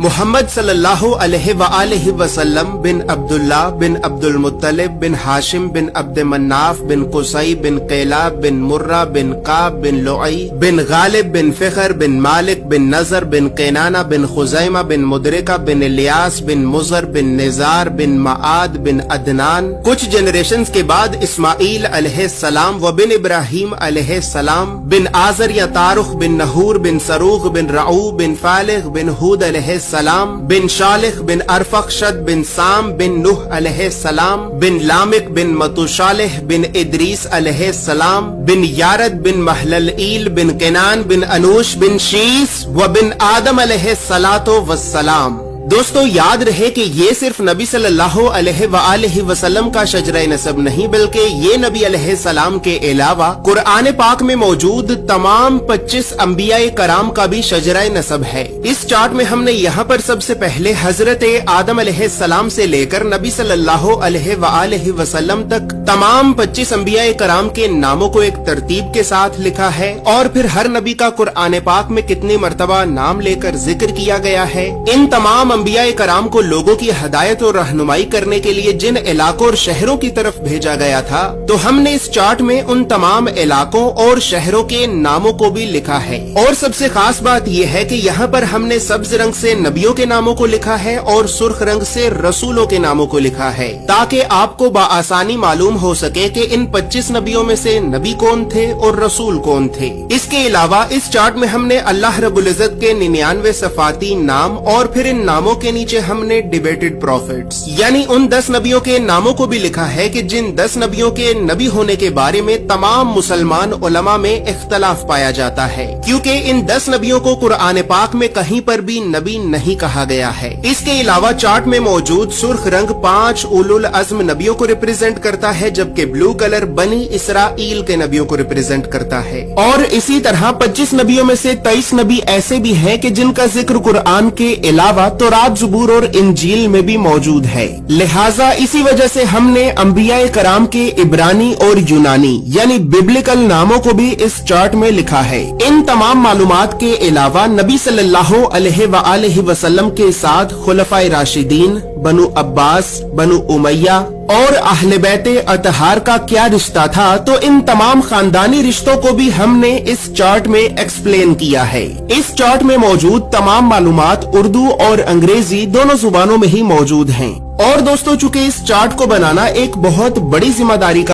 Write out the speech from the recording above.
محمد صلی اللہ علیہ وآلہ وسلم بن عبداللہ بن عبد المطلب بن ہاشم بن عبد مناف بن قصی بن قیلاب بن مرہ بن قاب بن لعی بن غالب بن فخر بن مالک بن نظر بن قینانہ بن خزیمہ بن مدرکہ بن الیاس بن مزر بن نزار بن معاد بن عدنان. کچھ جنریشنز کے بعد اسماعیل علیہ السلام و بن ابراہیم علیہ السلام بن آزر یا تارخ بن نحور بن سروغ بن رعو بن فالغ بن ہود علیہ السلام بن شالخ بن ارفخشد بن سام بن نوح علیہ السلام بن لامک بن متوشالح بن ادریس علیہ السلام بن یارد بن محللئیل بن کنان بن انوش بن شیس و بن آدم علیہ السلام. دوستو یاد رہے کہ یہ صرف نبی صلی اللہ علیہ وآلہ وسلم کا شجرہ نسب نہیں بلکہ یہ نبی علیہ السلام کے علاوہ قرآن پاک میں موجود تمام 25 انبیاء کرام کا بھی شجرہ نسب ہے. اس چارٹ میں ہم نے یہاں پر سب سے پہلے حضرت آدم علیہ السلام سے لے کر نبی صلی اللہ علیہ وآلہ وسلم تک تمام 25 انبیاء کرام کے ناموں کو ایک ترتیب کے ساتھ لکھا ہے اور پھر ہر نبی کا قرآن پاک میں کتنی مرتبہ نام لے کر ذکر کیا گیا ہے. ان تمام انبیاء کرام کو لوگوں کی ہدایت اور رہنمائی کرنے کے لیے جن علاقوں اور شہروں کی طرف بھیجا گیا تھا تو ہم نے اس چارٹ میں ان تمام علاقوں اور شہروں کے ناموں کو بھی لکھا ہے. اور سب سے خاص بات یہ ہے کہ یہاں پر ہم نے سبز رنگ سے نبیوں کے ناموں کو لکھا ہے اور سرخ رنگ سے رسولوں کے ناموں کو لکھا ہے تاکہ آپ کو بآسانی معلوم ہو سکے کہ ان 25 نبیوں میں سے نبی کون تھے اور رسول کون تھے. اس کے علاوہ اس چارٹ میں ہم نے اللہ رب العزت کے 99 صفاتی نام اور پھر ان ناموں کے نیچے ہم نے ڈیبیٹڈ پروفیٹس یعنی ان 10 نبیوں کے ناموں کو بھی لکھا ہے کہ جن 10 نبیوں کے نبی ہونے کے بارے میں تمام مسلمان علماء میں اختلاف پایا جاتا ہے کیونکہ ان 10 نبیوں کو قرآن پاک میں کہیں پر بھی نبی نہیں کہا گیا ہے. اس کے علاوہ چارٹ میں موجود سرخ رنگ 5 اولو العزم نبیوں کو ریپرزینٹ کرتا ہے جبکہ بلو کلر بنی اسرائیل کے نبیوں کو ریپرزینٹ کرتا ہے. اور اسی طرح 25 نبیوں میں سے 23 نبی ایسے بھی ہیں کہ جن کا ذکر قرآن کے علاوہ تورات زبور اور انجیل میں بھی موجود ہے. لہٰذا اسی وجہ سے ہم نے انبیاء کرام کے عبرانی اور یونانی یعنی ببلکل ناموں کو بھی اس چارٹ میں لکھا ہے. ان تمام معلومات کے علاوہ نبی صلی اللہ علیہ وآلہ وسلم کے ساتھ خلفائے راشدین، بنو عباس، بنو امیہ اور اہل بیت اطہار کا کیا رشتہ تھا تو ان تمام خاندانی رشتوں کو بھی ہم نے اس چارٹ میں ایکسپلین کیا ہے. اس چارٹ میں موجود تمام معلومات اردو اور انگریزی دونوں زبانوں میں ہی موجود ہیں. اور دوستو چونکہ اس چارٹ کو بنانا ایک بہت بڑی ذمہ داری کا